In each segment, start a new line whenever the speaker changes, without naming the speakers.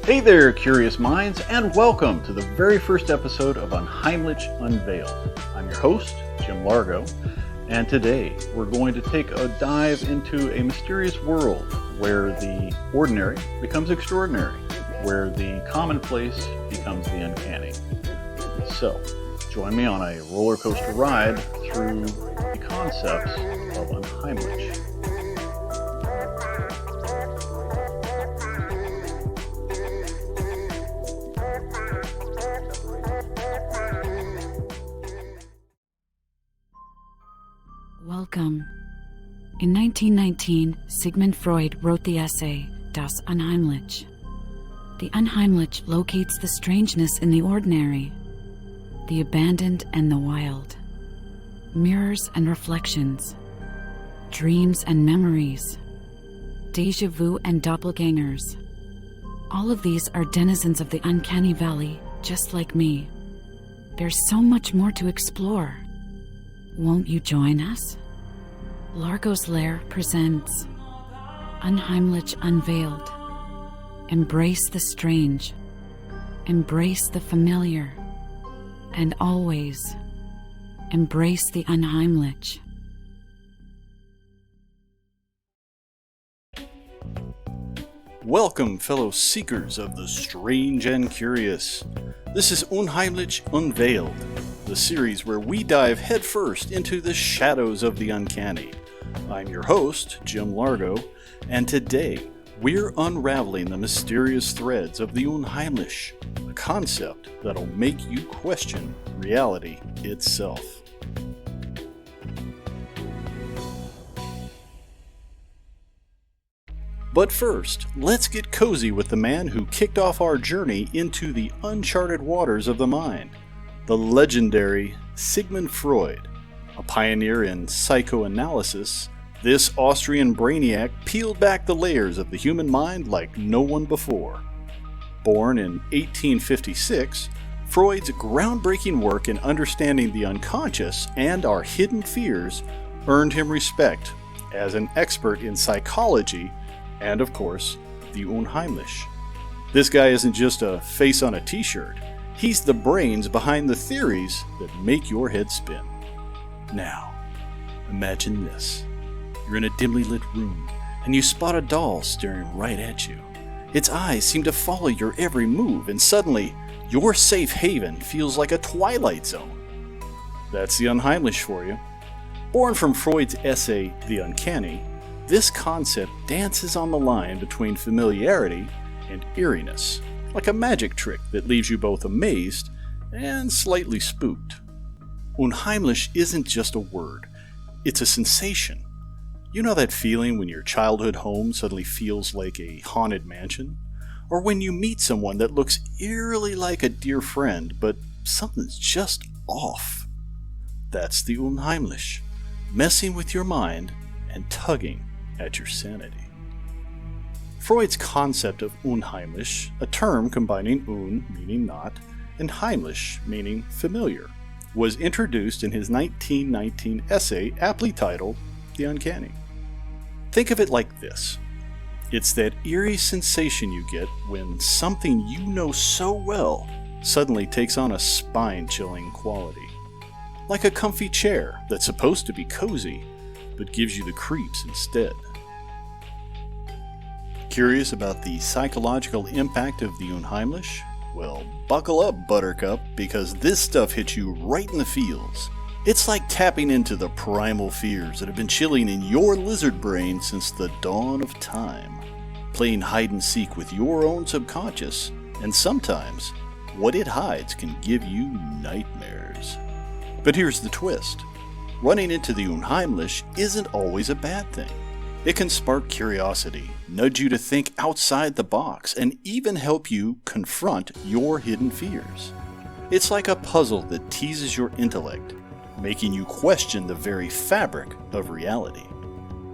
Hey there, curious minds, and welcome to the very first episode of Unheimlich Unveiled. I'm your host, Jim Largo, and today we're going to take a dive into a mysterious world where the ordinary becomes extraordinary, where the commonplace becomes the uncanny. So, join me on a roller coaster ride through the concepts of Unheimlich.
Welcome. In 1919, Sigmund Freud wrote the essay Das Unheimlich. The Unheimlich locates the strangeness in the ordinary, the abandoned and the wild, mirrors and reflections, dreams and memories, déjà vu and doppelgangers. All of these are denizens of the uncanny valley, just like me. There's so much more to explore. Won't you join us? Largo's Lair presents Unheimlich Unveiled. Embrace the strange, embrace the familiar, and always embrace the Unheimlich.
Welcome, fellow seekers of the strange and curious. This is Unheimlich Unveiled, the series where we dive headfirst into the shadows of the uncanny. I'm your host, Jim Largo, and today we're unraveling the mysterious threads of the Unheimlich, a concept that'll make you question reality itself. But first, let's get cozy with the man who kicked off our journey into the uncharted waters of the mind, the legendary Sigmund Freud. A pioneer in psychoanalysis, this Austrian brainiac peeled back the layers of the human mind like no one before. Born in 1856, Freud's groundbreaking work in understanding the unconscious and our hidden fears earned him respect as an expert in psychology and, of course, the Unheimlich. This guy isn't just a face on a t-shirt. He's the brains behind the theories that make your head spin. Now, imagine this. You're in a dimly lit room, and you spot a doll staring right at you. Its eyes seem to follow your every move, and suddenly, your safe haven feels like a twilight zone. That's the Unheimlich for you. Born from Freud's essay, The Uncanny, this concept dances on the line between familiarity and eeriness, like a magic trick that leaves you both amazed and slightly spooked. Unheimlich isn't just a word, it's a sensation. You know that feeling when your childhood home suddenly feels like a haunted mansion? Or when you meet someone that looks eerily like a dear friend, but something's just off. That's the Unheimlich, messing with your mind and tugging at your sanity. Freud's concept of Unheimlich, a term combining un, meaning not, and Heimlich, meaning familiar, was introduced in his 1919 essay aptly titled The Uncanny. Think of it like this. It's that eerie sensation you get when something you know so well suddenly takes on a spine-chilling quality. Like a comfy chair that's supposed to be cozy, but gives you the creeps instead. Curious about the psychological impact of the Unheimlich? Well, buckle up, Buttercup, because this stuff hits you right in the feels. It's like tapping into the primal fears that have been chilling in your lizard brain since the dawn of time. Playing hide and seek with your own subconscious, and sometimes, what it hides can give you nightmares. But here's the twist. Running into the Unheimlich isn't always a bad thing. It can spark curiosity, nudge you to think outside the box, and even help you confront your hidden fears. It's like a puzzle that teases your intellect, making you question the very fabric of reality.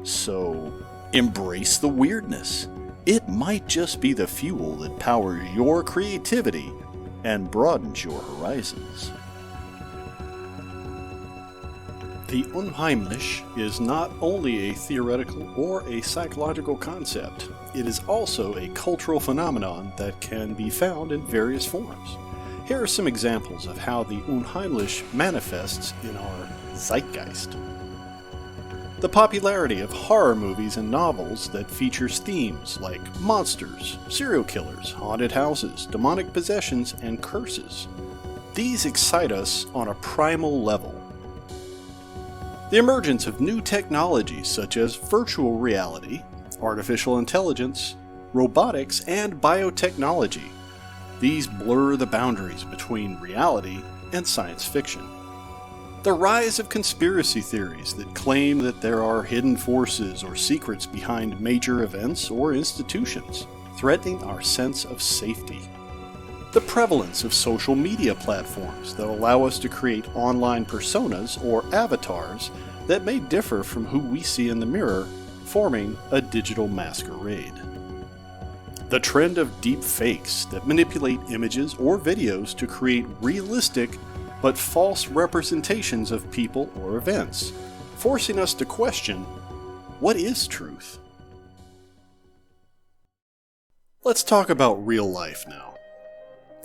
So, embrace the weirdness. It might just be the fuel that powers your creativity and broadens your horizons. The Unheimlich is not only a theoretical or a psychological concept, it is also a cultural phenomenon that can be found in various forms. Here are some examples of how the Unheimlich manifests in our zeitgeist. The popularity of horror movies and novels that features themes like monsters, serial killers, haunted houses, demonic possessions, and curses. These excite us on a primal level. The emergence of new technologies such as virtual reality, artificial intelligence, robotics, and biotechnology. These blur the boundaries between reality and science fiction. The rise of conspiracy theories that claim that there are hidden forces or secrets behind major events or institutions, threatening our sense of safety. The prevalence of social media platforms that allow us to create online personas or avatars that may differ from who we see in the mirror, forming a digital masquerade. The trend of deep fakes that manipulate images or videos to create realistic but false representations of people or events, forcing us to question, what is truth? Let's talk about real life now.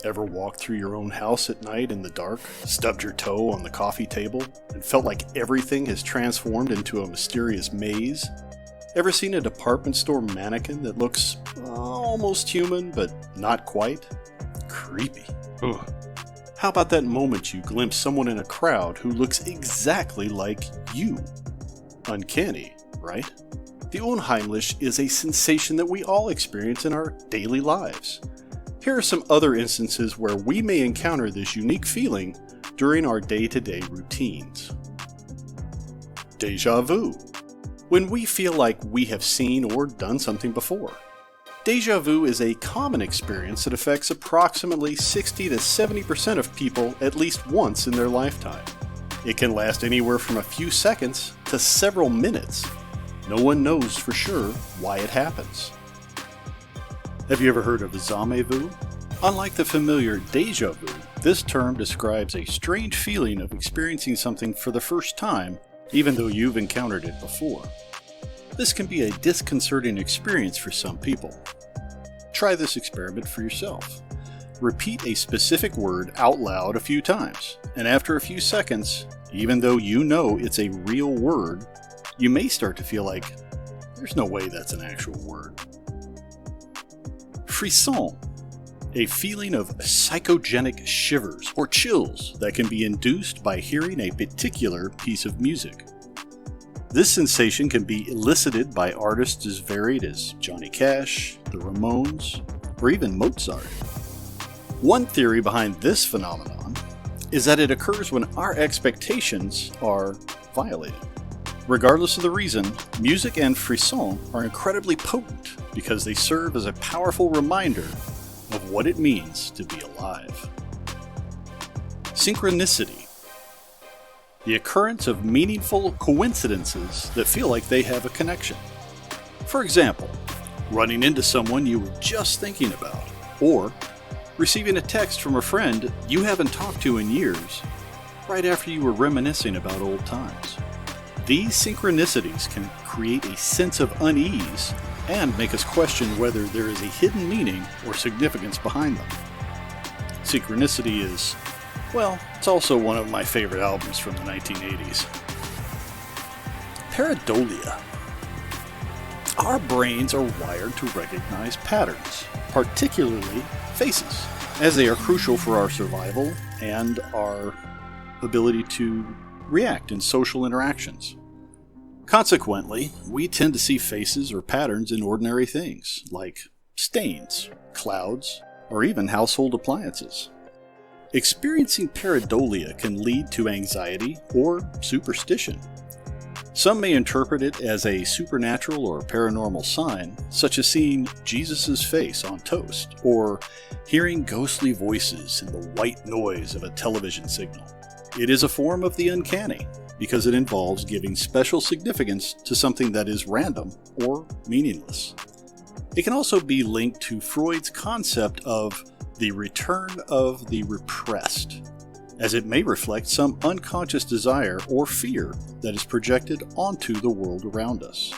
Ever walked through your own house at night in the dark, stubbed your toe on the coffee table, and felt like everything has transformed into a mysterious maze? Ever seen a department store mannequin that looks almost human, but not quite? Creepy. Ugh. How about that moment you glimpse someone in a crowd who looks exactly like you? Uncanny, right? The Unheimlich is a sensation that we all experience in our daily lives. Here are some other instances where we may encounter this unique feeling during our day-to-day routines. Déjà vu. When we feel like we have seen or done something before. Déjà vu is a common experience that affects approximately 60 to 70% of people at least once in their lifetime. It can last anywhere from a few seconds to several minutes. No one knows for sure why it happens. Have you ever heard of jamais vu? Unlike the familiar déjà vu, this term describes a strange feeling of experiencing something for the first time, even though you've encountered it before. This can be a disconcerting experience for some people. Try this experiment for yourself. Repeat a specific word out loud a few times, and after a few seconds, even though you know it's a real word, you may start to feel like, there's no way that's an actual word. Frisson, a feeling of psychogenic shivers or chills that can be induced by hearing a particular piece of music. This sensation can be elicited by artists as varied as Johnny Cash, the Ramones, or even Mozart. One theory behind this phenomenon is that it occurs when our expectations are violated. Regardless of the reason, music and frisson are incredibly potent because they serve as a powerful reminder of what it means to be alive. Synchronicity. The occurrence of meaningful coincidences that feel like they have a connection. For example, running into someone you were just thinking about, or receiving a text from a friend you haven't talked to in years, right after you were reminiscing about old times. These synchronicities can create a sense of unease and make us question whether there is a hidden meaning or significance behind them. Synchronicity is, well, it's also one of my favorite albums from the 1980s. Pareidolia. Our brains are wired to recognize patterns, particularly faces, as they are crucial for our survival and our ability to react in social interactions. Consequently, we tend to see faces or patterns in ordinary things, like stains, clouds, or even household appliances. Experiencing pareidolia can lead to anxiety or superstition. Some may interpret it as a supernatural or paranormal sign, such as seeing Jesus' face on toast, or hearing ghostly voices in the white noise of a television signal. It is a form of the uncanny, because it involves giving special significance to something that is random or meaningless. It can also be linked to Freud's concept of the return of the repressed. as it may reflect some unconscious desire or fear that is projected onto the world around us.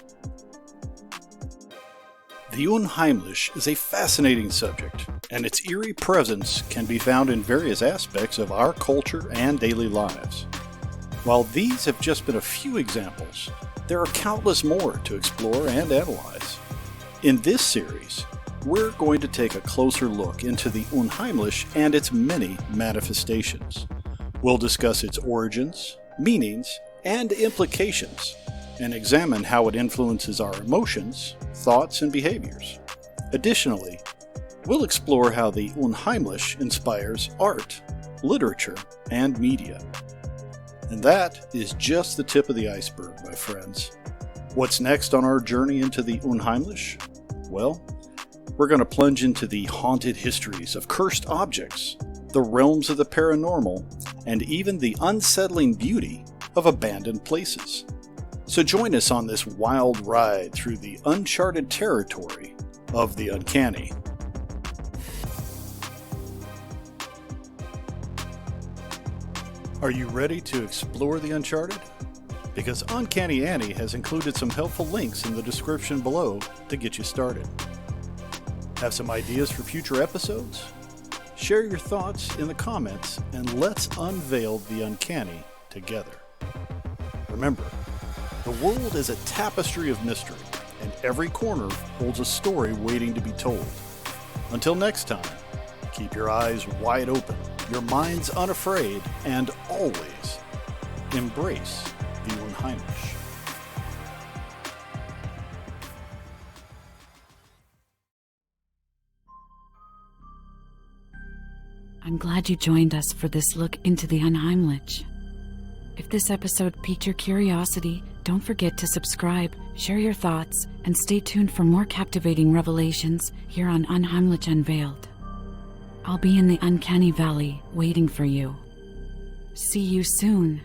The Unheimlich is a fascinating subject, and its eerie presence can be found in various aspects of our culture and daily lives. While these have just been a few examples, there are countless more to explore and analyze. In this series, we're going to take a closer look into the Unheimlich and its many manifestations. We'll discuss its origins, meanings, and implications, and examine how it influences our emotions, thoughts, and behaviors. Additionally, we'll explore how the Unheimlich inspires art, literature, and media. And that is just the tip of the iceberg, my friends. What's next on our journey into the Unheimlich? Well, we're going to plunge into the haunted histories of cursed objects, the realms of the paranormal, and even the unsettling beauty of abandoned places. So join us on this wild ride through the uncharted territory of the Uncanny. Are you ready to explore the uncharted? Because Uncanny Annie has included some helpful links in the description below to get you started. Have some ideas for future episodes? Share your thoughts in the comments and let's unveil the uncanny together. Remember, the world is a tapestry of mystery, and every corner holds a story waiting to be told. Until next time, keep your eyes wide open, your minds unafraid, and always embrace the Unheimlich.
I'm glad you joined us for this look into the Unheimlich. If this episode piqued your curiosity, don't forget to subscribe, share your thoughts, and stay tuned for more captivating revelations here on Unheimlich Unveiled. I'll be in the Uncanny Valley waiting for you. See you soon.